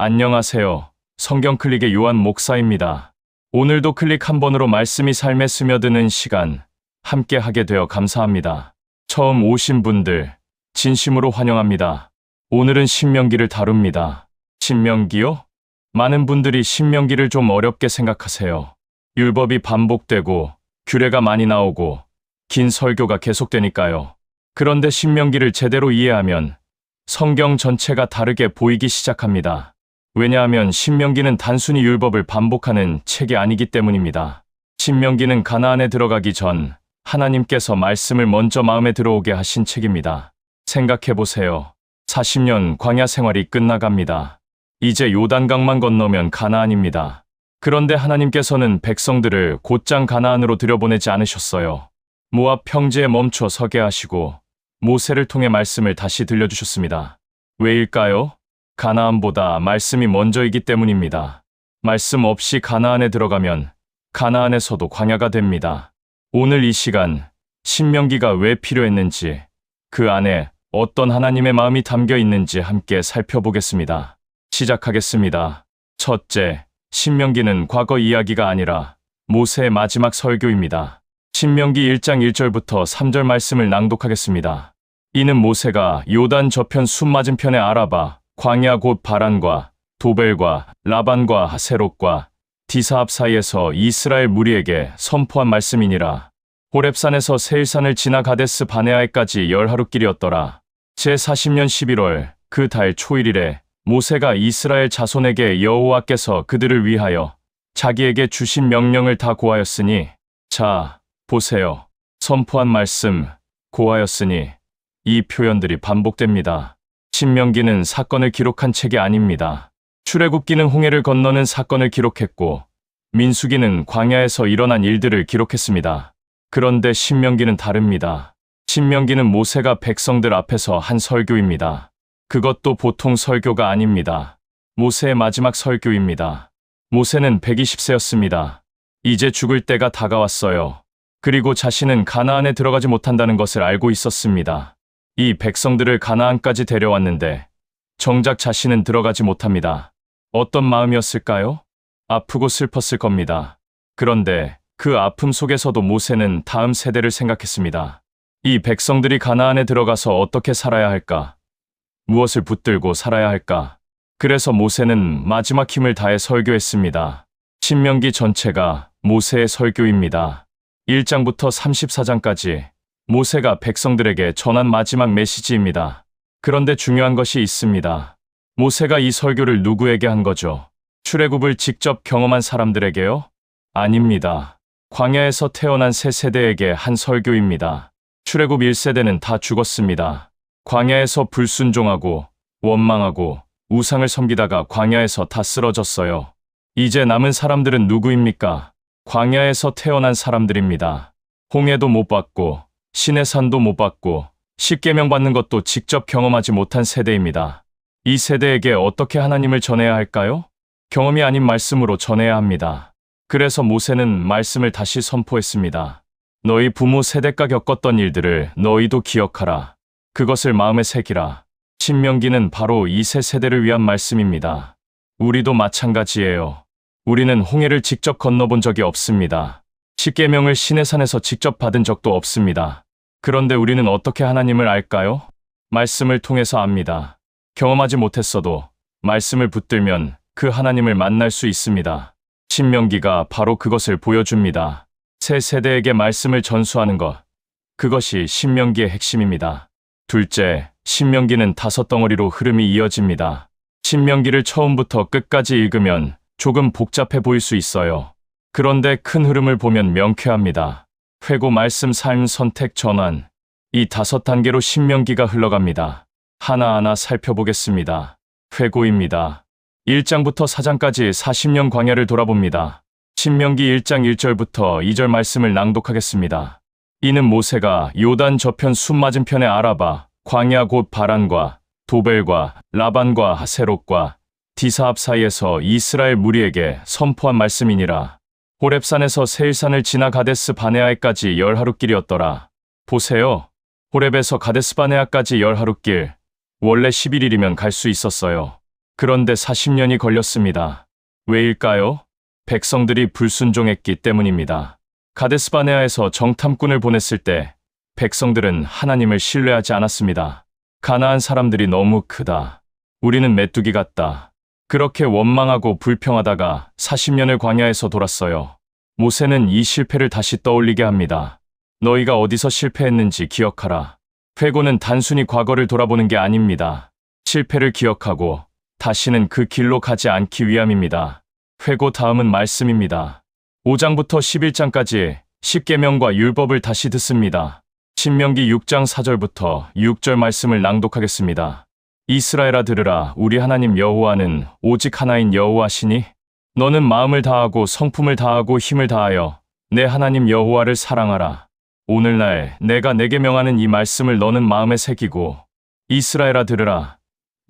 안녕하세요. 성경 클릭의 요한 목사입니다. 오늘도 클릭 한 번으로 말씀이 삶에 스며드는 시간 함께 하게 되어 감사합니다. 처음 오신 분들 진심으로 환영합니다. 오늘은 신명기를 다룹니다. 신명기요? 많은 분들이 신명기를 좀 어렵게 생각하세요. 율법이 반복되고 규례가 많이 나오고 긴 설교가 계속되니까요. 그런데 신명기를 제대로 이해하면 성경 전체가 다르게 보이기 시작합니다. 왜냐하면 신명기는 단순히 율법을 반복하는 책이 아니기 때문입니다. 신명기는 가나안에 들어가기 전 하나님께서 말씀을 먼저 마음에 들어오게 하신 책입니다. 생각해보세요. 40년 광야 생활이 끝나갑니다. 이제 요단강만 건너면 가나안입니다. 그런데 하나님께서는 백성들을 곧장 가나안으로 들여보내지 않으셨어요. 모압 평지에 멈춰 서게 하시고 모세를 통해 말씀을 다시 들려주셨습니다. 왜일까요? 가나안보다 말씀이 먼저이기 때문입니다. 말씀 없이 가나안에 들어가면 가나안에서도 광야가 됩니다. 오늘 이 시간 신명기가 왜 필요했는지, 그 안에 어떤 하나님의 마음이 담겨 있는지 함께 살펴보겠습니다. 시작하겠습니다. 첫째, 신명기는 과거 이야기가 아니라 모세의 마지막 설교입니다. 신명기 1장 1절부터 3절 말씀을 낭독하겠습니다. 이는 모세가 요단 저편 숲 맞은편의 아라바, 광야 곧 바란과 도벨과 라반과 하세롯과 디사합 사이에서 이스라엘 무리에게 선포한 말씀이니라. 호렙산에서 세일산을 지나 가데스 바네아에까지 10하루길이었더라. 제40년 11월 그 달 초일일에 모세가 이스라엘 자손에게 여호와께서 그들을 위하여 자기에게 주신 명령을 다 고하였으니, 자, 보세요. 선포한 말씀, 고하였으니 이 표현들이 반복됩니다. 신명기는 사건을 기록한 책이 아닙니다. 출애굽기는 홍해를 건너는 사건을 기록했고 민수기는 광야에서 일어난 일들을 기록했습니다. 그런데 신명기는 다릅니다. 신명기는 모세가 백성들 앞에서 한 설교입니다. 그것도 보통 설교가 아닙니다. 모세의 마지막 설교입니다. 모세는 120세였습니다. 이제 죽을 때가 다가왔어요. 그리고 자신은 가나안에 들어가지 못한다는 것을 알고 있었습니다. 이 백성들을 가나안까지 데려왔는데 정작 자신은 들어가지 못합니다. 어떤 마음이었을까요? 아프고 슬펐을 겁니다. 그런데 그 아픔 속에서도 모세는 다음 세대를 생각했습니다. 이 백성들이 가나안에 들어가서 어떻게 살아야 할까? 무엇을 붙들고 살아야 할까? 그래서 모세는 마지막 힘을 다해 설교했습니다. 신명기 전체가 모세의 설교입니다. 1장부터 34장까지 모세가 백성들에게 전한 마지막 메시지입니다. 그런데 중요한 것이 있습니다. 모세가 이 설교를 누구에게 한 거죠? 출애굽을 직접 경험한 사람들에게요? 아닙니다. 광야에서 태어난 새 세대에게 한 설교입니다. 출애굽 1세대는 다 죽었습니다. 광야에서 불순종하고 원망하고 우상을 섬기다가 광야에서 다 쓰러졌어요. 이제 남은 사람들은 누구입니까? 광야에서 태어난 사람들입니다. 홍해도 못 봤고 신의 산도 못 봤고 십계명 받는 것도 직접 경험하지 못한 세대입니다. 이 세대에게 어떻게 하나님을 전해야 할까요? 경험이 아닌 말씀으로 전해야 합니다. 그래서 모세는 말씀을 다시 선포했습니다. 너희 부모 세대가 겪었던 일들을 너희도 기억하라. 그것을 마음에 새기라. 신명기는 바로 이 세 세대를 위한 말씀입니다. 우리도 마찬가지예요. 우리는 홍해를 직접 건너본 적이 없습니다. 십계명을 신의 산에서 직접 받은 적도 없습니다. 그런데 우리는 어떻게 하나님을 알까요? 말씀을 통해서 압니다. 경험하지 못했어도 말씀을 붙들면 그 하나님을 만날 수 있습니다. 신명기가 바로 그것을 보여줍니다. 새 세대에게 말씀을 전수하는 것. 그것이 신명기의 핵심입니다. 둘째, 신명기는 5덩어리로 흐름이 이어집니다. 신명기를 처음부터 끝까지 읽으면 조금 복잡해 보일 수 있어요. 그런데 큰 흐름을 보면 명쾌합니다. 회고, 말씀, 삶, 선택, 전환. 이 5단계로 신명기가 흘러갑니다. 하나하나 살펴보겠습니다. 회고입니다. 1장부터 4장까지 40년 광야를 돌아봅니다. 신명기 1장 1절부터 2절 말씀을 낭독하겠습니다. 이는 모세가 요단 저편 숲 맞은편의 아라바, 광야 곧 바란과 도벨과 라반과 하세롯과 디사합 사이에서 이스라엘 무리에게 선포한 말씀이니라. 호렙산에서 세일산을 지나 가데스 바네아에까지 10하루길이었더라. 보세요. 호렙에서 가데스 바네아까지 10하루길. 원래 11일이면 갈 수 있었어요. 그런데 40년이 걸렸습니다. 왜일까요? 백성들이 불순종했기 때문입니다. 가데스바네아에서 정탐꾼을 보냈을 때 백성들은 하나님을 신뢰하지 않았습니다. 가나안 사람들이 너무 크다. 우리는 메뚜기 같다. 그렇게 원망하고 불평하다가 40년을 광야에서 돌았어요. 모세는 이 실패를 다시 떠올리게 합니다. 너희가 어디서 실패했는지 기억하라. 회고는 단순히 과거를 돌아보는 게 아닙니다. 실패를 기억하고 다시는 그 길로 가지 않기 위함입니다. 회고 다음은 말씀입니다. 5장부터 11장까지 십계명과 율법을 다시 듣습니다. 신명기 6장 4절부터 6절 말씀을 낭독하겠습니다. 이스라엘아 들으라. 우리 하나님 여호와는 오직 하나인 여호와시니 너는 마음을 다하고 성품을 다하고 힘을 다하여 내 하나님 여호와를 사랑하라. 오늘날 내가 내게 명하는 이 말씀을 너는 마음에 새기고 이스라엘아 들으라.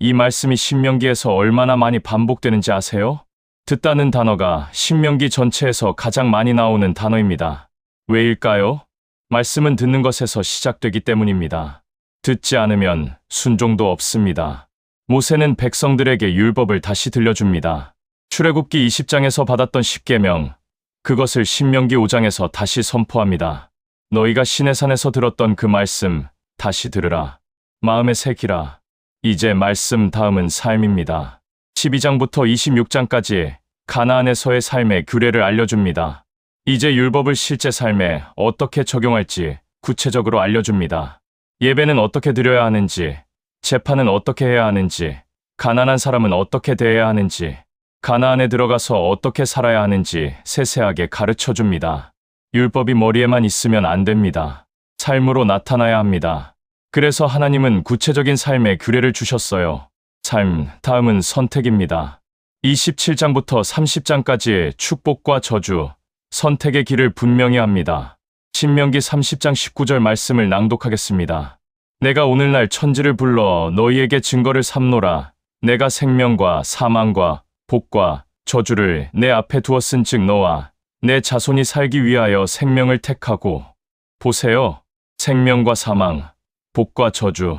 이 말씀이 신명기에서 얼마나 많이 반복되는지 아세요? 듣다는 단어가 신명기 전체에서 가장 많이 나오는 단어입니다. 왜일까요? 말씀은 듣는 것에서 시작되기 때문입니다. 듣지 않으면 순종도 없습니다. 모세는 백성들에게 율법을 다시 들려줍니다. 출애굽기 20장에서 받았던 십계명, 그것을 신명기 5장에서 다시 선포합니다. 너희가 시내산에서 들었던 그 말씀 다시 들으라. 마음에 새기라. 이제 말씀 다음은 삶입니다. 12장부터 26장까지 가나안에서의 삶의 규례를 알려줍니다. 이제 율법을 실제 삶에 어떻게 적용할지 구체적으로 알려줍니다. 예배는 어떻게 드려야 하는지, 재판은 어떻게 해야 하는지, 가난한 사람은 어떻게 대해야 하는지, 가나안에 들어가서 어떻게 살아야 하는지 세세하게 가르쳐줍니다. 율법이 머리에만 있으면 안 됩니다. 삶으로 나타나야 합니다. 그래서 하나님은 구체적인 삶의 규례를 주셨어요. 삶, 다음은 선택입니다. 27장부터 30장까지의 축복과 저주, 선택의 길을 분명히 합니다. 신명기 30장 19절 말씀을 낭독하겠습니다. 내가 오늘날 천지를 불러 너희에게 증거를 삼노라. 내가 생명과 사망과 복과 저주를 내 앞에 두었은즉 너와 내 자손이 살기 위하여 생명을 택하고 보세요. 생명과 사망, 복과 저주,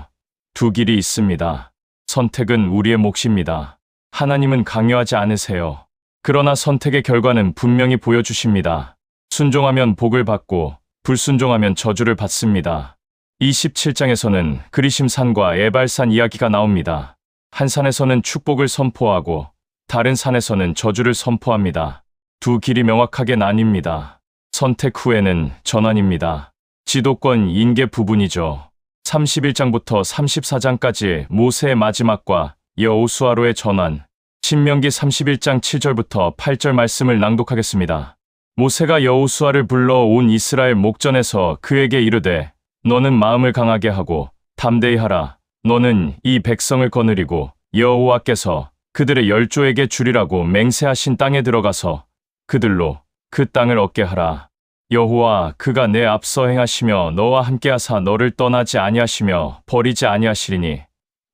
두 길이 있습니다. 선택은 우리의 몫입니다. 하나님은 강요하지 않으세요. 그러나 선택의 결과는 분명히 보여주십니다. 순종하면 복을 받고 불순종하면 저주를 받습니다. 27장에서는 그리심산과 에발산 이야기가 나옵니다. 한 산에서는 축복을 선포하고 다른 산에서는 저주를 선포합니다. 두 길이 명확하게 나뉩니다. 선택 후에는 전환입니다. 지도권 인계 부분이죠. 31장부터 34장까지 모세의 마지막과 여호수아로의 전환, 신명기 31장 7절부터 8절 말씀을 낭독하겠습니다. 모세가 여호수아를 불러 온 이스라엘 목전에서 그에게 이르되 너는 마음을 강하게 하고 담대히 하라. 너는 이 백성을 거느리고 여호와께서 그들의 열조에게 주리라고 맹세하신 땅에 들어가서 그들로 그 땅을 얻게 하라. 여호와 그가 내 앞서 행하시며 너와 함께하사 너를 떠나지 아니하시며 버리지 아니하시리니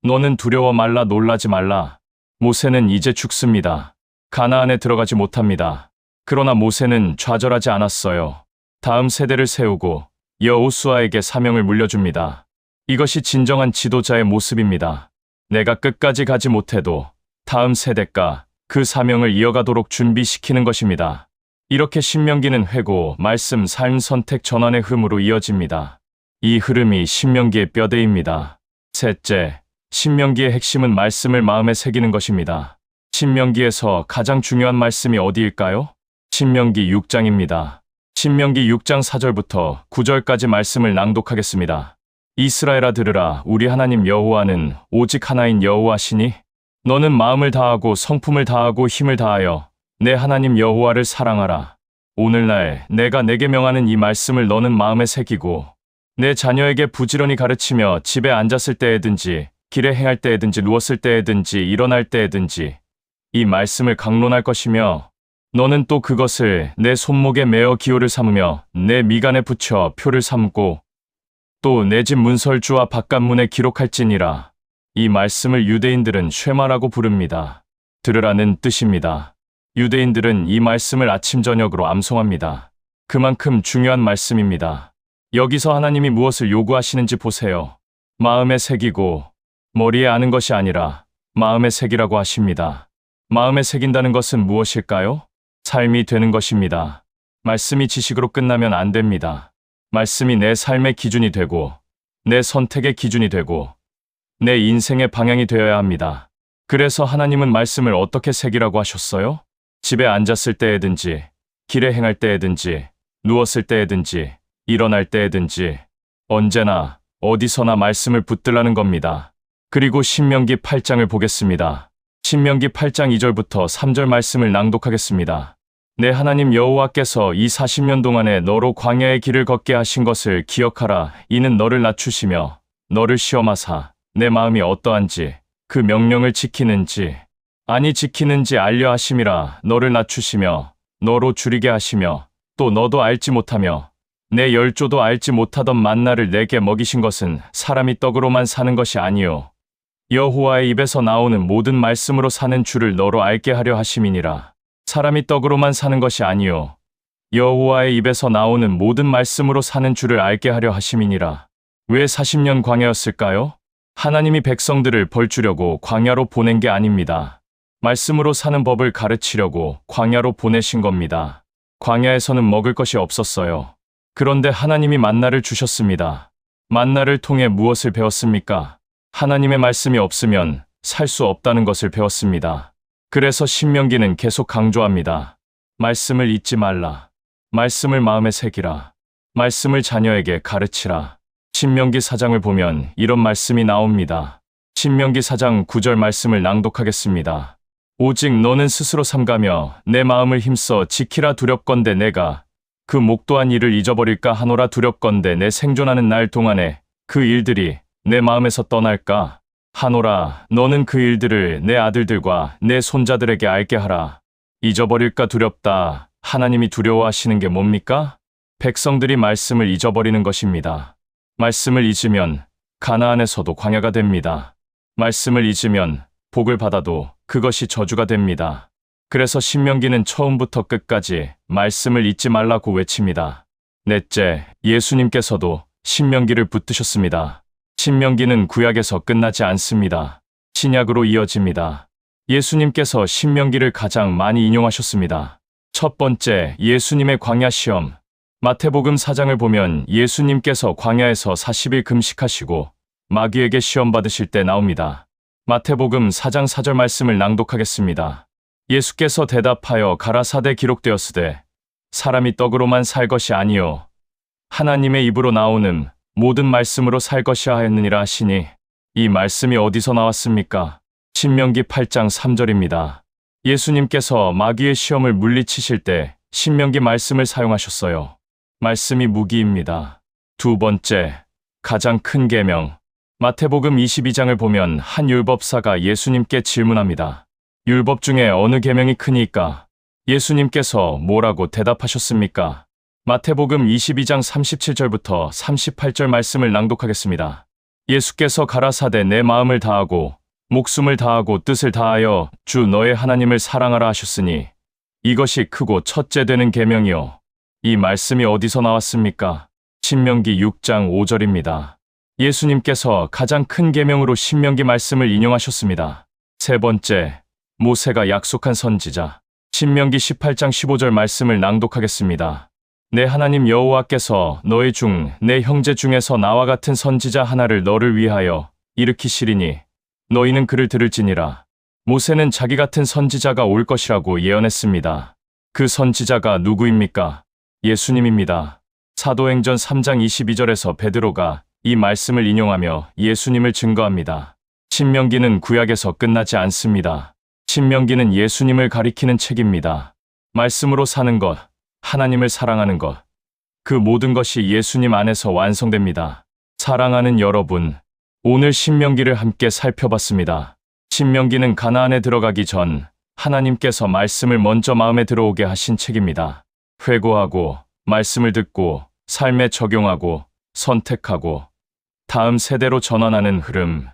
너는 두려워 말라 놀라지 말라. 모세는 이제 죽습니다. 가나안에 들어가지 못합니다. 그러나 모세는 좌절하지 않았어요. 다음 세대를 세우고 여호수아에게 사명을 물려줍니다. 이것이 진정한 지도자의 모습입니다. 내가 끝까지 가지 못해도 다음 세대가 그 사명을 이어가도록 준비시키는 것입니다. 이렇게 신명기는 회고, 말씀, 삶, 선택, 전환의 흐름으로 이어집니다. 이 흐름이 신명기의 뼈대입니다. 셋째, 신명기의 핵심은 말씀을 마음에 새기는 것입니다. 신명기에서 가장 중요한 말씀이 어디일까요? 신명기 6장입니다. 신명기 6장 4절부터 9절까지 말씀을 낭독하겠습니다. 이스라엘아 들으라. 우리 하나님 여호와는 오직 하나인 여호와시니 너는 마음을 다하고 성품을 다하고 힘을 다하여 내 하나님 여호와를 사랑하라. 오늘날 내가 내게 명하는 이 말씀을 너는 마음에 새기고 내 자녀에게 부지런히 가르치며 집에 앉았을 때에든지 길에 행할 때에든지 누웠을 때에든지 일어날 때에든지 이 말씀을 강론할 것이며 너는 또 그것을 내 손목에 매어 기호를 삼으며 내 미간에 붙여 표를 삼고 또 내 집 문설주와 바깥문에 기록할지니라. 이 말씀을 유대인들은 쉐마라고 부릅니다. 들으라는 뜻입니다. 유대인들은 이 말씀을 아침 저녁으로 암송합니다. 그만큼 중요한 말씀입니다. 여기서 하나님이 무엇을 요구하시는지 보세요. 마음에 새기고 머리에 아는 것이 아니라 마음에 새기라고 하십니다. 마음에 새긴다는 것은 무엇일까요? 삶이 되는 것입니다. 말씀이 지식으로 끝나면 안 됩니다. 말씀이 내 삶의 기준이 되고, 내 선택의 기준이 되고, 내 인생의 방향이 되어야 합니다. 그래서 하나님은 말씀을 어떻게 새기라고 하셨어요? 집에 앉았을 때에든지, 길에 행할 때에든지, 누웠을 때에든지, 일어날 때에든지, 언제나 어디서나 말씀을 붙들라는 겁니다. 그리고 신명기 8장을 보겠습니다. 신명기 8장 2절부터 3절 말씀을 낭독하겠습니다. 내 하나님 여호와께서 이 40년 동안에 너로 광야의 길을 걷게 하신 것을 기억하라. 이는 너를 낮추시며 너를 시험하사 내 마음이 어떠한지 그 명령을 지키는지 아니 지키는지 알려 하심이라. 너를 낮추시며 너로 줄이게 하시며 또 너도 알지 못하며 내 열조도 알지 못하던 만나를 내게 먹이신 것은 사람이 떡으로만 사는 것이 아니요 여호와의 입에서 나오는 모든 말씀으로 사는 줄을 너로 알게 하려 하심이니라. 사람이 떡으로만 사는 것이 아니요 여호와의 입에서 나오는 모든 말씀으로 사는 줄을 알게 하려 하심이니라. 왜 40년 광야였을까요? 하나님이 백성들을 벌주려고 광야로 보낸 게 아닙니다. 말씀으로 사는 법을 가르치려고 광야로 보내신 겁니다. 광야에서는 먹을 것이 없었어요. 그런데 하나님이 만나를 주셨습니다. 만나를 통해 무엇을 배웠습니까? 하나님의 말씀이 없으면 살 수 없다는 것을 배웠습니다. 그래서 신명기는 계속 강조합니다. 말씀을 잊지 말라. 말씀을 마음에 새기라. 말씀을 자녀에게 가르치라. 신명기 4장을 보면 이런 말씀이 나옵니다. 신명기 4장 9절 말씀을 낭독하겠습니다. 오직 너는 스스로 삼가며 내 마음을 힘써 지키라. 두렵건대 내가 그 목도한 일을 잊어버릴까 하노라. 두렵건대 내 생존하는 날 동안에 그 일들이 내 마음에서 떠날까 하노라. 너는 그 일들을 내 아들들과 내 손자들에게 알게 하라. 잊어버릴까 두렵다. 하나님이 두려워하시는 게 뭡니까? 백성들이 말씀을 잊어버리는 것입니다. 말씀을 잊으면 가나안에서도 광야가 됩니다. 말씀을 잊으면 복을 받아도 그것이 저주가 됩니다. 그래서 신명기는 처음부터 끝까지 말씀을 잊지 말라고 외칩니다. 넷째, 예수님께서도 신명기를 붙드셨습니다. 신명기는 구약에서 끝나지 않습니다. 신약으로 이어집니다. 예수님께서 신명기를 가장 많이 인용하셨습니다. 첫 번째, 예수님의 광야 시험. 마태복음 4장을 보면 예수님께서 광야에서 40일 금식하시고 마귀에게 시험 받으실 때 나옵니다. 마태복음 4장 4절 말씀을 낭독하겠습니다. 예수께서 대답하여 가라사대 기록되었으되 사람이 떡으로만 살 것이 아니요 하나님의 입으로 나오는 모든 말씀으로 살 것이야 하였느니라 하시니 이 말씀이 어디서 나왔습니까? 신명기 8장 3절입니다. 예수님께서 마귀의 시험을 물리치실 때 신명기 말씀을 사용하셨어요. 말씀이 무기입니다. 두 번째, 가장 큰 계명. 마태복음 22장을 보면 한 율법사가 예수님께 질문합니다. 율법 중에 어느 계명이 크니까? 예수님께서 뭐라고 대답하셨습니까? 마태복음 22장 37절부터 38절 말씀을 낭독하겠습니다. 예수께서 가라사대 내 마음을 다하고 목숨을 다하고 뜻을 다하여 주 너의 하나님을 사랑하라 하셨으니 이것이 크고 첫째 되는 계명이요. 이 말씀이 어디서 나왔습니까? 신명기 6장 5절입니다. 예수님께서 가장 큰 계명으로 신명기 말씀을 인용하셨습니다. 세 번째, 모세가 약속한 선지자. 신명기 18장 15절 말씀을 낭독하겠습니다. 내 하나님 여호와께서 너희 중 내 형제 중에서 나와 같은 선지자 하나를 너를 위하여 일으키시리니 너희는 그를 들을지니라. 모세는 자기 같은 선지자가 올 것이라고 예언했습니다. 그 선지자가 누구입니까? 예수님입니다. 사도행전 3장 22절에서 베드로가 이 말씀을 인용하며 예수님을 증거합니다. 신명기는 구약에서 끝나지 않습니다. 신명기는 예수님을 가리키는 책입니다. 말씀으로 사는 것, 하나님을 사랑하는 것, 그 모든 것이 예수님 안에서 완성됩니다. 사랑하는 여러분, 오늘 신명기를 함께 살펴봤습니다. 신명기는 가나안에 들어가기 전 하나님께서 말씀을 먼저 마음에 들어오게 하신 책입니다. 회고하고 말씀을 듣고 삶에 적용하고 선택하고 다음 세대로 전환하는 흐름.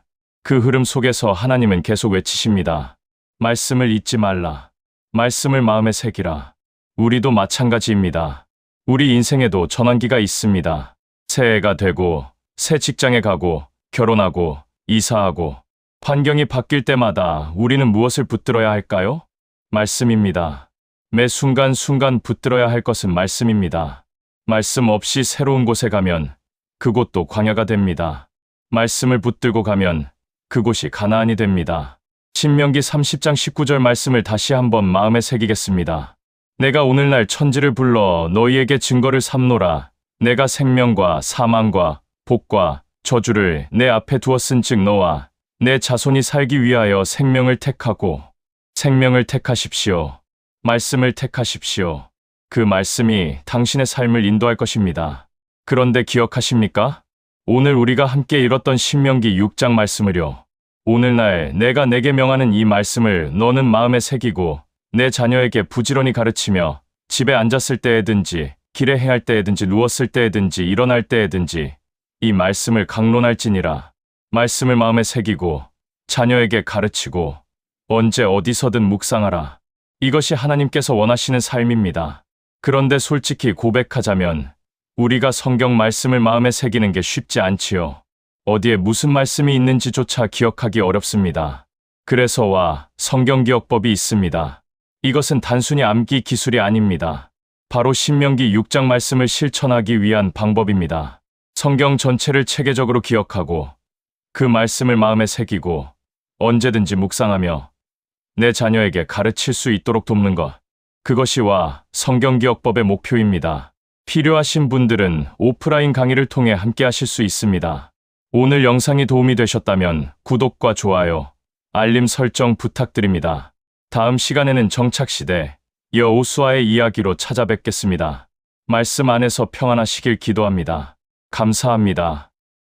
그 흐름 속에서 하나님은 계속 외치십니다. 말씀을 잊지 말라. 말씀을 마음에 새기라. 우리도 마찬가지입니다. 우리 인생에도 전환기가 있습니다. 새해가 되고 새 직장에 가고 결혼하고 이사하고 환경이 바뀔 때마다 우리는 무엇을 붙들어야 할까요? 말씀입니다. 매 순간순간 붙들어야 할 것은 말씀입니다. 말씀 없이 새로운 곳에 가면 그곳도 광야가 됩니다. 말씀을 붙들고 가면 그곳이 가나안이 됩니다. 신명기 30장 19절 말씀을 다시 한번 마음에 새기겠습니다. 내가 오늘날 천지를 불러 너희에게 증거를 삼노라. 내가 생명과 사망과 복과 저주를 내 앞에 두었은즉 너와 내 자손이 살기 위하여 생명을 택하십시오. 말씀을 택하십시오. 그 말씀이 당신의 삶을 인도할 것입니다. 그런데 기억하십니까? 오늘 우리가 함께 읽었던 신명기 6장 말씀을요. 오늘날 내가 내게 명하는 이 말씀을 너는 마음에 새기고 내 자녀에게 부지런히 가르치며 집에 앉았을 때에든지 길에 행할 때에든지 누웠을 때에든지 일어날 때에든지 이 말씀을 강론할지니라. 말씀을 마음에 새기고 자녀에게 가르치고 언제 어디서든 묵상하라. 이것이 하나님께서 원하시는 삶입니다. 그런데 솔직히 고백하자면 우리가 성경 말씀을 마음에 새기는 게 쉽지 않지요. 어디에 무슨 말씀이 있는지조차 기억하기 어렵습니다. 그래서와 성경 기억법이 있습니다. 이것은 단순히 암기 기술이 아닙니다. 바로 신명기 6장 말씀을 실천하기 위한 방법입니다. 성경 전체를 체계적으로 기억하고 그 말씀을 마음에 새기고 언제든지 묵상하며 내 자녀에게 가르칠 수 있도록 돕는 것. 그것이 와 성경 기억법의 목표입니다. 필요하신 분들은 오프라인 강의를 통해 함께 하실 수 있습니다. 오늘 영상이 도움이 되셨다면 구독과 좋아요, 알림 설정 부탁드립니다. 다음 시간에는 정착시대 여호수아의 이야기로 찾아뵙겠습니다. 말씀 안에서 평안하시길 기도합니다. 감사합니다.